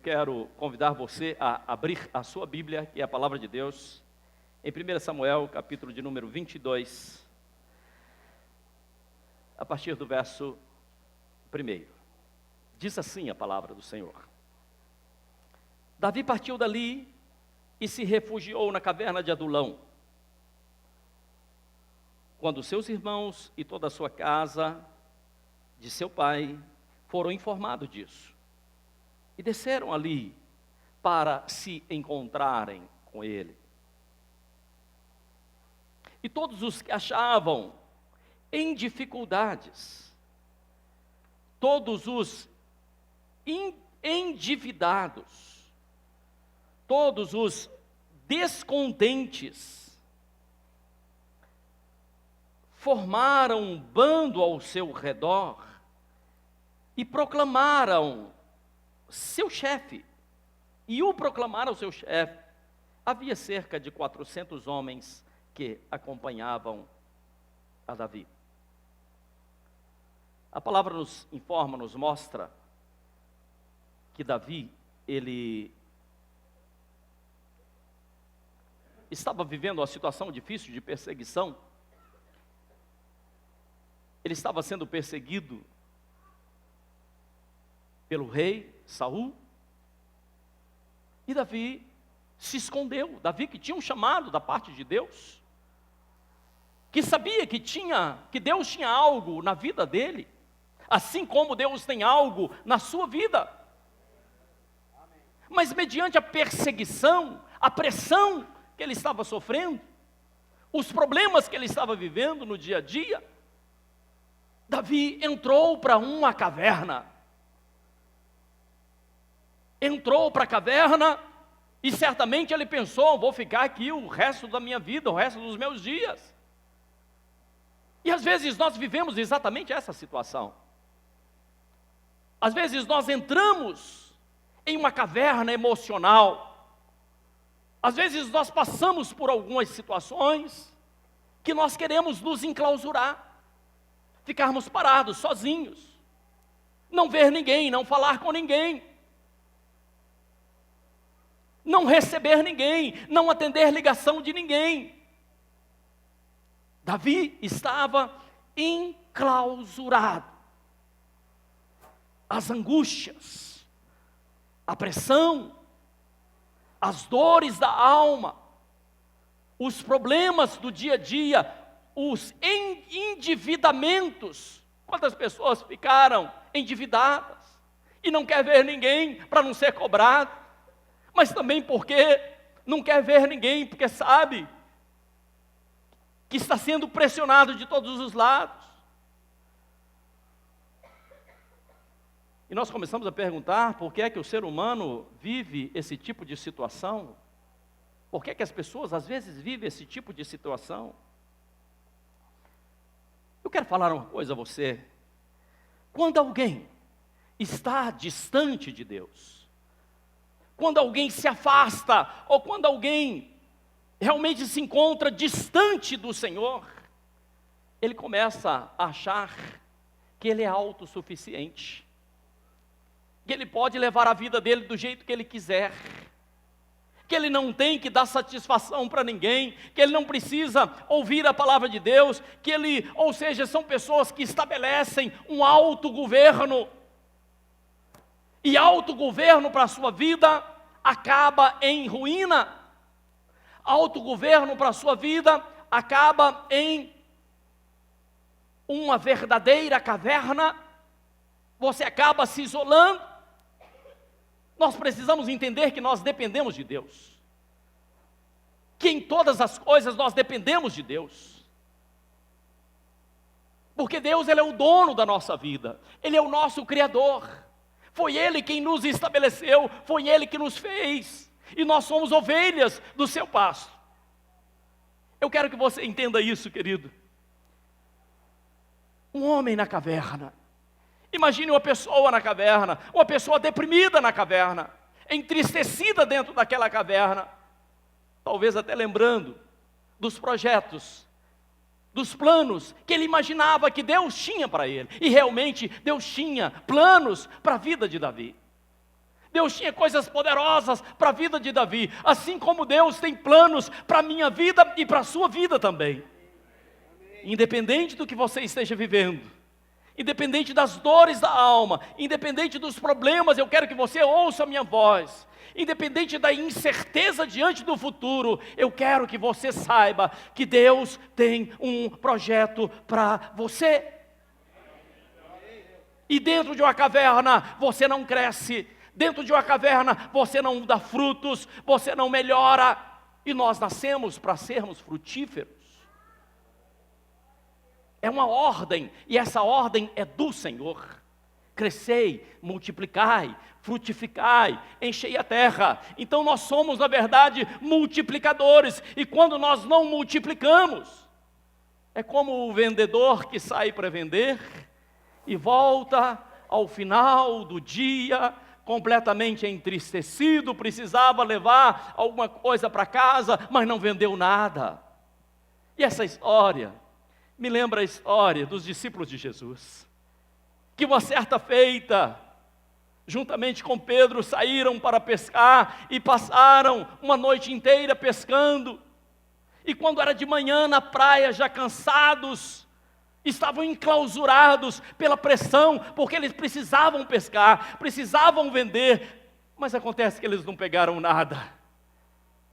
eu quero convidar você a abrir a sua Bíblia, que é a Palavra de Deus, em 1 Samuel, capítulo de número 22, a partir do verso 1. Diz assim a palavra do Senhor. Davi partiu dali e se refugiou na caverna de Adulão. Quando seus irmãos e toda a sua casa de seu pai foram informados disso, e desceram ali para se encontrarem com ele. E todos os que achavam em dificuldades, todos os endividados, todos os descontentes, formaram um bando ao seu redor e proclamaram seu chefe, e o proclamaram seu chefe. Havia cerca de 400 homens que acompanhavam a Davi. A palavra nos informa, nos mostra que Davi, ele estava vivendo uma situação difícil de perseguição. Ele estava sendo perseguido pelo rei Saul, e Davi se escondeu. Davi, que tinha um chamado da parte de Deus, que sabia que Deus tinha algo na vida dele, assim como Deus tem algo na sua vida. Mas mediante a perseguição, a pressão que ele estava sofrendo, os problemas que ele estava vivendo no dia a dia, Davi entrou para uma caverna. Entrou para a caverna e certamente ele pensou: vou ficar aqui o resto da minha vida, o resto dos meus dias. E às vezes nós vivemos exatamente essa situação. Às vezes nós entramos em uma caverna emocional. Às vezes nós passamos por algumas situações que nós queremos nos enclausurar, ficarmos parados, sozinhos, não ver ninguém, não falar com ninguém, não receber ninguém, não atender ligação de ninguém. Davi estava enclausurado. As angústias, a pressão, as dores da alma, os problemas do dia a dia, os endividamentos. Quantas pessoas ficaram endividadas e não quer ver ninguém para não ser cobrado? Mas também porque não quer ver ninguém, porque sabe que está sendo pressionado de todos os lados. E nós começamos a perguntar por que é que o ser humano vive esse tipo de situação? Por que é que as pessoas às vezes vivem esse tipo de situação? Eu quero falar uma coisa a você. Quando alguém está distante de Deus, quando alguém se afasta, ou quando alguém realmente se encontra distante do Senhor, ele começa a achar que ele é autossuficiente, que ele pode levar a vida dele do jeito que ele quiser, que ele não tem que dar satisfação para ninguém, que ele não precisa ouvir a palavra de Deus, que ele, ou seja, são pessoas que estabelecem um autogoverno, e autogoverno para a sua vida acaba em ruína. Autogoverno para a sua vida acaba em uma verdadeira caverna. Você acaba se isolando. Nós precisamos entender que nós dependemos de Deus, que em todas as coisas nós dependemos de Deus, porque Deus, Ele é o dono da nossa vida, Ele é o nosso Criador. Foi Ele quem nos estabeleceu, foi Ele que nos fez, e nós somos ovelhas do seu pasto. Eu quero que você entenda isso, querido. Um homem na caverna. Imagine uma pessoa na caverna, uma pessoa deprimida na caverna, entristecida dentro daquela caverna, talvez até lembrando dos projetos, dos planos que ele imaginava que Deus tinha para ele. E realmente Deus tinha planos para a vida de Davi. Deus tinha coisas poderosas para a vida de Davi, assim como Deus tem planos para a minha vida e para a sua vida também. Independente do que você esteja vivendo, independente das dores da alma, independente dos problemas, eu quero que você ouça a minha voz. Independente da incerteza diante do futuro, eu quero que você saiba que Deus tem um projeto para você. E dentro de uma caverna você não cresce, dentro de uma caverna você não dá frutos, você não melhora. E nós nascemos para sermos frutíferos. É uma ordem, e essa ordem é do Senhor. Crescei, multiplicai, frutificai, enchei a terra. Então nós somos, na verdade, multiplicadores. E quando nós não multiplicamos, é como o vendedor que sai para vender e volta ao final do dia completamente entristecido, precisava levar alguma coisa para casa, mas não vendeu nada. E essa história me lembra a história dos discípulos de Jesus, que uma certa feita, juntamente com Pedro, saíram para pescar e passaram uma noite inteira pescando. E quando era de manhã na praia, já cansados, estavam enclausurados pela pressão, porque eles precisavam pescar, precisavam vender, mas acontece que eles não pegaram nada.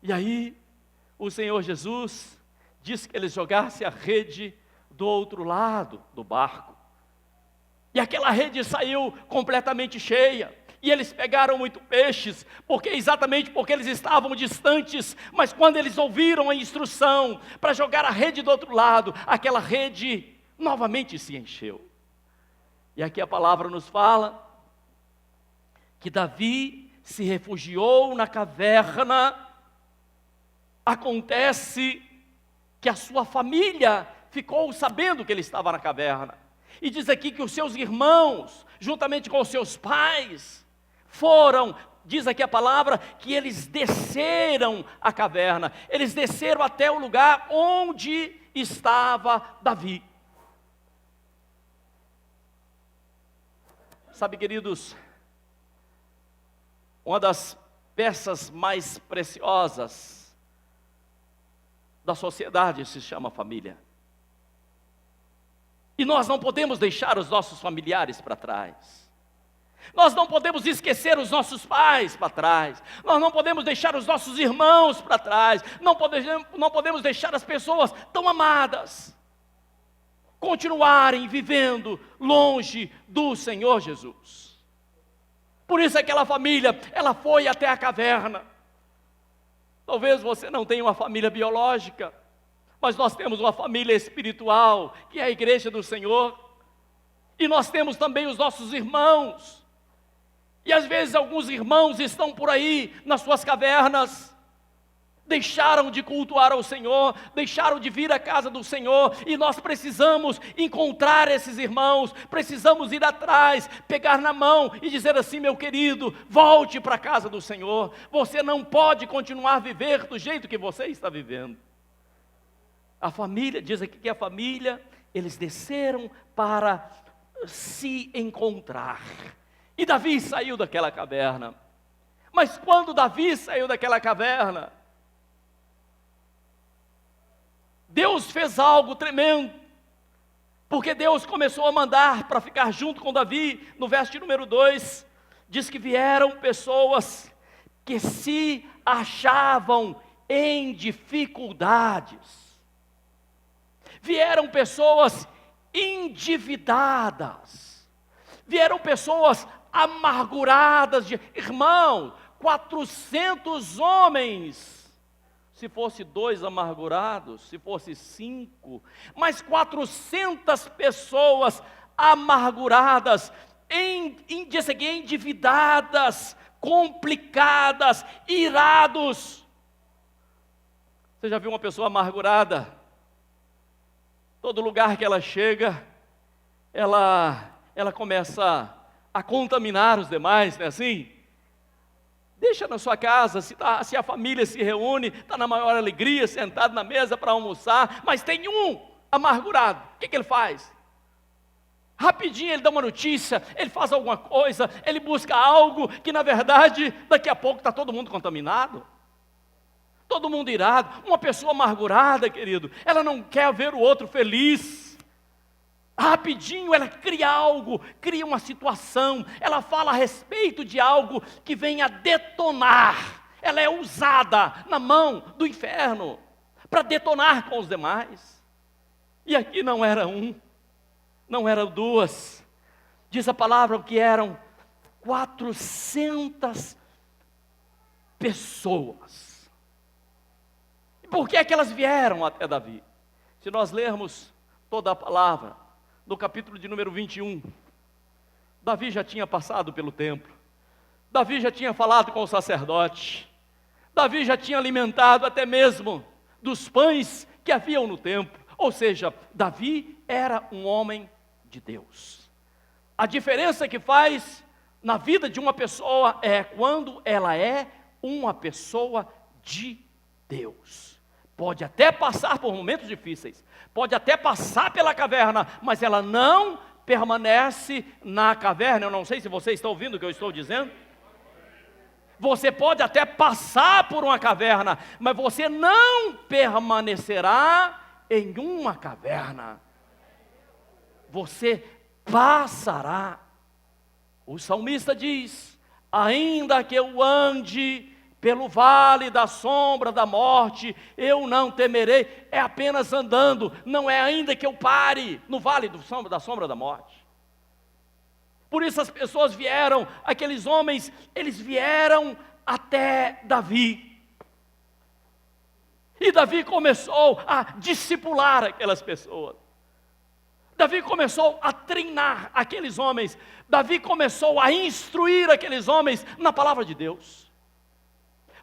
E aí, o Senhor Jesus disse que eles jogassem a rede do outro lado do barco. E aquela rede saiu completamente cheia. E eles pegaram muito peixes, exatamente porque eles estavam distantes. Mas quando eles ouviram a instrução para jogar a rede do outro lado, aquela rede novamente se encheu. E aqui a palavra nos fala que Davi se refugiou na caverna. Acontece que a sua família ficou sabendo que ele estava na caverna. E diz aqui que os seus irmãos, juntamente com os seus pais, diz aqui a palavra, que eles desceram a caverna. Eles desceram até o lugar onde estava Davi. Sabe, queridos, uma das peças mais preciosas da sociedade se chama família. E nós não podemos deixar os nossos familiares para trás. Nós não podemos esquecer os nossos pais para trás. Nós não podemos deixar os nossos irmãos para trás. Não podemos deixar as pessoas tão amadas continuarem vivendo longe do Senhor Jesus. Por isso aquela família, ela foi até a caverna. Talvez você não tenha uma família biológica, mas nós temos uma família espiritual, que é a igreja do Senhor. E nós temos também os nossos irmãos. E às vezes alguns irmãos estão por aí, nas suas cavernas, deixaram de cultuar ao Senhor, deixaram de vir à casa do Senhor, e nós precisamos encontrar esses irmãos, precisamos ir atrás, pegar na mão e dizer assim: meu querido, volte para a casa do Senhor. Você não pode continuar a viver do jeito que você está vivendo. A família, diz aqui que a família, eles desceram para se encontrar. E Davi saiu daquela caverna. Mas quando Davi saiu daquela caverna, Deus fez algo tremendo. Porque Deus começou a mandar para ficar junto com Davi. No verso número 2, diz que vieram pessoas que se achavam em dificuldades. Vieram pessoas endividadas, vieram pessoas amarguradas, irmão, 400 homens, se fosse 2 amargurados, se fosse 5, mas 400 pessoas amarguradas, endividadas, complicadas, irados. Você já viu uma pessoa amargurada? Todo lugar que ela chega, ela começa a contaminar os demais, não é assim? Deixa na sua casa, se a família se reúne, está na maior alegria, sentado na mesa para almoçar, mas tem um amargurado. O que ele faz? Rapidinho ele dá uma notícia, ele faz alguma coisa, ele busca algo que na verdade daqui a pouco está todo mundo contaminado. Todo mundo irado. Uma pessoa amargurada, querido, ela não quer ver o outro feliz. Rapidinho ela cria algo, cria uma situação, ela fala a respeito de algo que vem a detonar. Ela é usada na mão do inferno para detonar com os demais. E aqui não era um, não eram duas, diz a palavra que eram 400 pessoas. E por que é que elas vieram até Davi? Se nós lermos toda a palavra, no capítulo de número 21, Davi já tinha passado pelo templo, Davi já tinha falado com o sacerdote, Davi já tinha alimentado até mesmo dos pães que haviam no templo, ou seja, Davi era um homem de Deus. A diferença que faz na vida de uma pessoa é quando ela é uma pessoa de Deus. Pode até passar por momentos difíceis, pode até passar pela caverna, mas ela não permanece na caverna. Eu não sei se você está ouvindo o que eu estou dizendo. Você pode até passar por uma caverna, mas você não permanecerá em uma caverna. Você passará. O salmista diz: ainda que eu ande pelo vale da sombra da morte, eu não temerei. É apenas andando, não é ainda que eu pare no vale da sombra da morte. Por isso as pessoas vieram, aqueles homens, eles vieram até Davi. E Davi começou a discipular aquelas pessoas. Davi começou a treinar aqueles homens. Davi começou a instruir aqueles homens na palavra de Deus.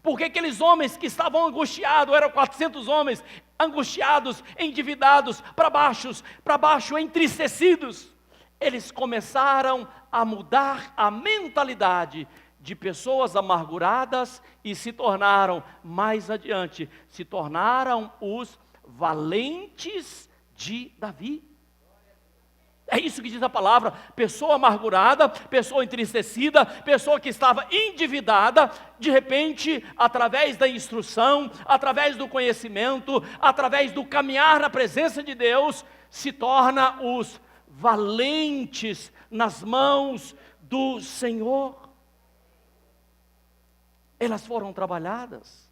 Porque aqueles homens que estavam angustiados, eram 400 homens, angustiados, endividados, para baixo, entristecidos. Eles começaram a mudar a mentalidade de pessoas amarguradas e se tornaram, mais adiante, se tornaram os valentes de Davi. É isso que diz a palavra: pessoa amargurada, pessoa entristecida, pessoa que estava endividada, de repente, através da instrução, através do conhecimento, através do caminhar na presença de Deus, se torna os valentes nas mãos do Senhor. Elas foram trabalhadas.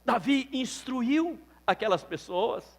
Davi instruiu aquelas pessoas.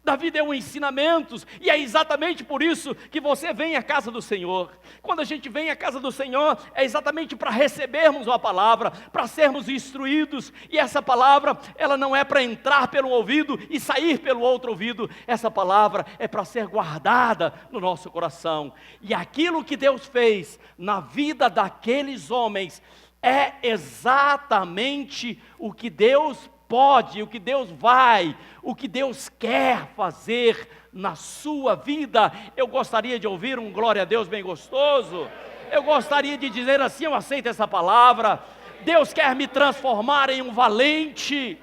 Davi deu ensinamentos, e é exatamente por isso que você vem à casa do Senhor. Quando a gente vem à casa do Senhor, é exatamente para recebermos uma palavra, para sermos instruídos, e essa palavra, ela não é para entrar pelo ouvido e sair pelo outro ouvido, essa palavra é para ser guardada no nosso coração. E aquilo que Deus fez na vida daqueles homens, é exatamente o que Deus pode, o que Deus vai, o que Deus quer fazer na sua vida. Eu gostaria de ouvir um glória a Deus bem gostoso. Eu gostaria de dizer assim: eu aceito essa palavra. Deus quer me transformar em um valente.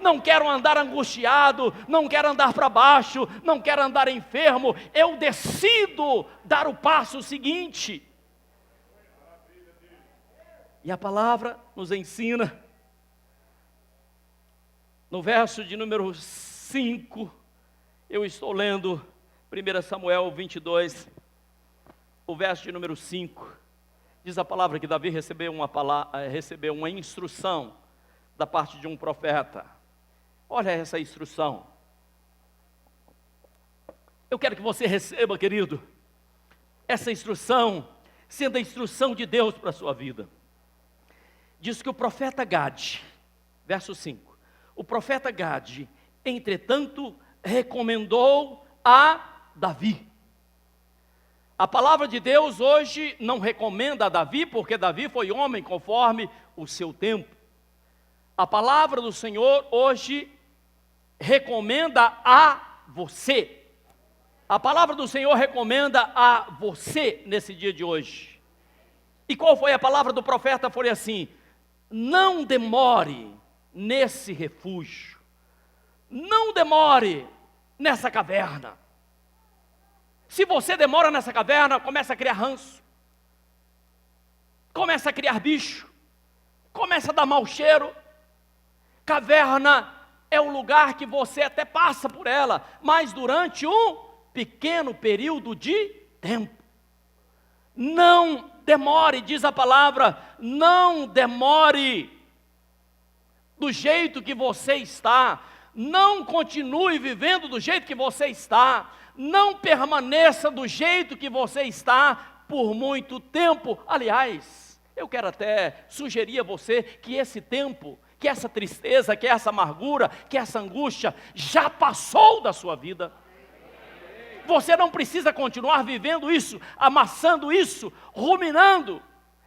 Não quero andar angustiado, não quero andar para baixo, não quero andar enfermo. Eu decido dar o passo seguinte. E a palavra nos ensina, no verso de número 5, eu estou lendo 1 Samuel 22, o verso de número 5, diz a palavra que Davi recebeu uma instrução da parte de um profeta. Olha essa instrução. Eu quero que você receba, querido, essa instrução, sendo a instrução de Deus para a sua vida. Diz que o profeta Gade, verso 5, o profeta Gade, entretanto, recomendou a Davi. A palavra de Deus hoje não recomenda a Davi, porque Davi foi homem conforme o seu tempo. A palavra do Senhor hoje recomenda a você. A palavra do Senhor recomenda a você nesse dia de hoje. E qual foi a palavra do profeta? Foi assim: não demore nesse refúgio, não demore nessa caverna. Se você demora nessa caverna, começa a criar ranço, começa a criar bicho, começa a dar mau cheiro. Caverna é o lugar que você até passa por ela, mas durante um pequeno período de tempo. Não demore, diz a palavra, não demore do jeito que você está, não continue vivendo do jeito que você está, não permaneça do jeito que você está por muito tempo. Aliás, eu quero até sugerir a você que esse tempo, que essa tristeza, que essa amargura, que essa angústia já passou da sua vida. Você não precisa continuar vivendo isso, amassando isso, ruminando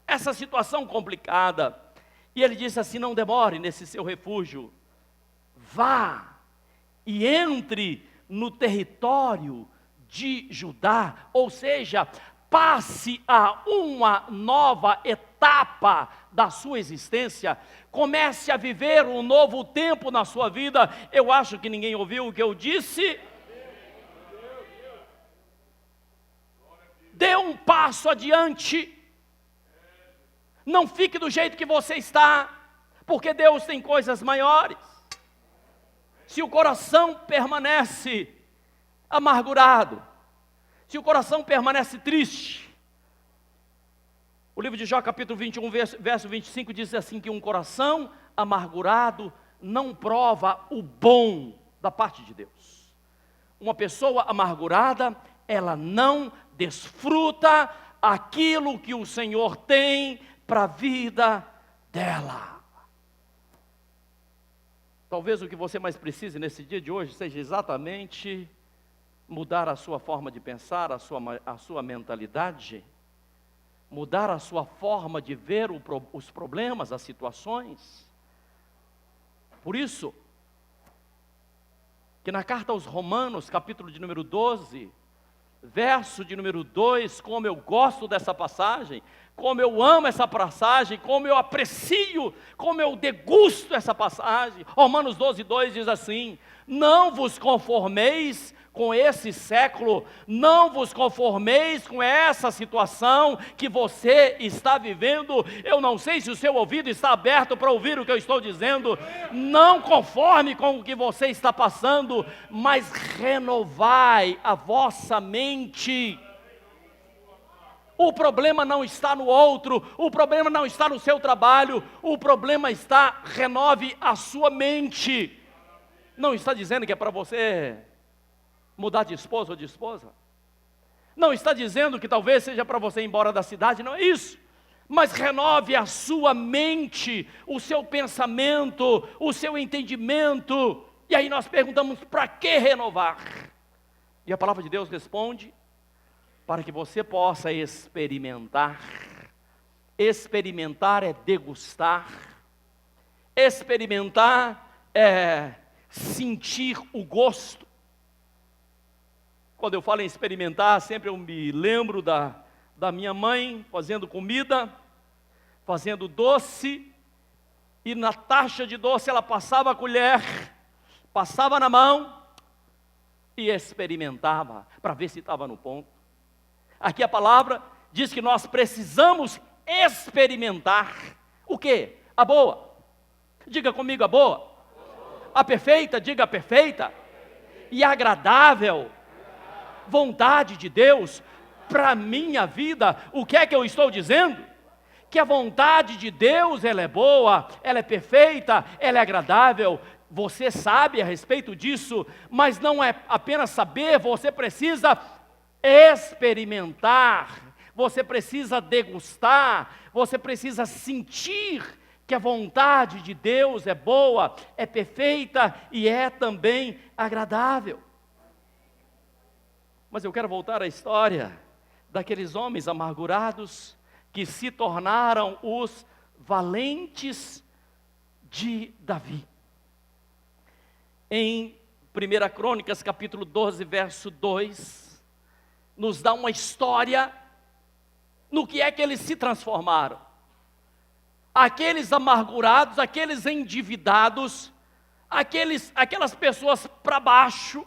essa situação complicada. E ele disse assim: não demore nesse seu refúgio, vá e entre no território de Judá, ou seja, passe a uma nova etapa da sua existência, comece a viver um novo tempo na sua vida. Eu acho que ninguém ouviu o que eu disse. Dê um passo adiante, não fique do jeito que você está, porque Deus tem coisas maiores. Se o coração permanece amargurado, se o coração permanece triste, o livro de Jó capítulo 21, verso 25 diz assim, que um coração amargurado não prova o bom da parte de Deus. Uma pessoa amargurada, ela não desfruta aquilo que o Senhor tem para a vida dela. Talvez o que você mais precise nesse dia de hoje seja exatamente mudar a sua forma de pensar, a sua mentalidade, mudar a sua forma de ver os problemas, as situações. Por isso, que na carta aos Romanos, capítulo de número 12, verso de número 2, como eu gosto dessa passagem, como eu amo essa passagem, como eu aprecio, como eu degusto essa passagem. Romanos 12, 2 diz assim: não vos conformeis com esse século, não vos conformeis com essa situação que você está vivendo. Eu não sei se o seu ouvido está aberto para ouvir o que eu estou dizendo. Não conforme com o que você está passando, mas renovai a vossa mente. O problema não está no outro, o problema não está no seu trabalho, o problema está, renove a sua mente. Não está dizendo que é para você mudar de esposo ou de esposa. Não está dizendo que talvez seja para você ir embora da cidade, não é isso. Mas renove a sua mente, o seu pensamento, o seu entendimento. E aí nós perguntamos, para que renovar? E a palavra de Deus responde: para que você possa experimentar. Experimentar é degustar. Experimentar é sentir o gosto. Quando eu falo em experimentar, sempre eu me lembro da minha mãe fazendo comida, fazendo doce, e na taxa de doce ela passava a colher, passava na mão e experimentava, para ver se estava no ponto. Aqui a palavra diz que nós precisamos experimentar o quê? A boa. Diga comigo, a boa. A perfeita, diga a perfeita. E agradável vontade de Deus para a minha vida. O que é que eu estou dizendo? Que a vontade de Deus, ela é boa, ela é perfeita, ela é agradável. Você sabe a respeito disso, mas não é apenas saber, você precisa experimentar, você precisa degustar, você precisa sentir que a vontade de Deus é boa, é perfeita e é também agradável. Mas eu quero voltar à história daqueles homens amargurados que se tornaram os valentes de Davi. Em 1 Crônicas, capítulo 12, verso 2, nos dá uma história no que é que eles se transformaram. Aqueles amargurados, aqueles endividados, aquelas pessoas para baixo,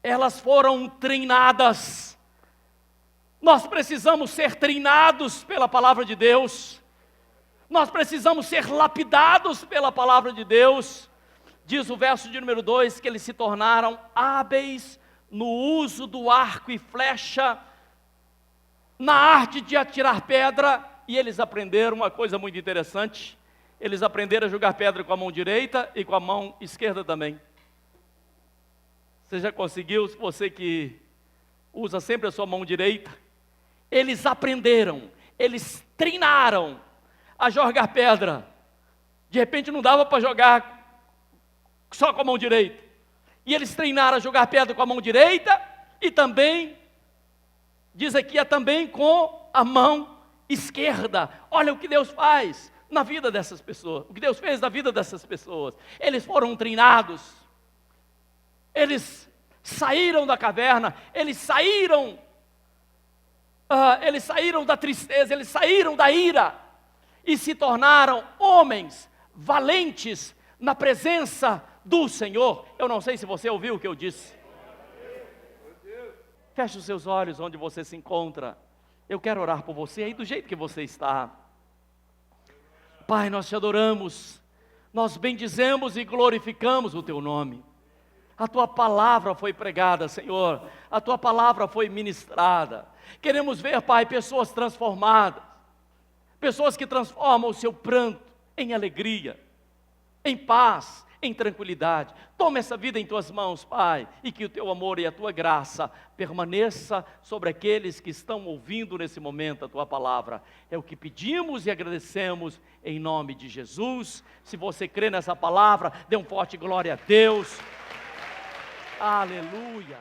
elas foram treinadas. Nós precisamos ser treinados pela palavra de Deus. Nós precisamos ser lapidados pela palavra de Deus. Diz o verso de número 2, que eles se tornaram hábeis no uso do arco e flecha, na arte de atirar pedra, e eles aprenderam uma coisa muito interessante. Eles aprenderam a jogar pedra com a mão direita e com a mão esquerda também. Você já conseguiu, você que usa sempre a sua mão direita? Eles aprenderam, eles treinaram a jogar pedra. De repente não dava para jogar só com a mão direita. E eles treinaram a jogar pedra com a mão direita e também, diz aqui, também com a mão esquerda. Olha o que Deus faz na vida dessas pessoas. O que Deus fez na vida dessas pessoas. Eles foram treinados. Eles saíram da caverna. Eles saíram da tristeza. Eles saíram da ira. E se tornaram homens valentes na presença do Senhor. Eu não sei se você ouviu o que eu disse. Feche os seus olhos onde você se encontra. Eu quero orar por você aí do jeito que você está. Pai, nós te adoramos, nós bendizemos e glorificamos o teu nome. A tua palavra foi pregada, Senhor, a tua palavra foi ministrada. Queremos ver, Pai, pessoas transformadas, pessoas que transformam o seu pranto em alegria, em paz, em tranquilidade. Toma essa vida em tuas mãos, Pai, e que o teu amor e a tua graça permaneça sobre aqueles que estão ouvindo nesse momento a tua palavra. É o que pedimos e agradecemos em nome de Jesus. Se você crê nessa palavra, dê um forte glória a Deus. Aleluia.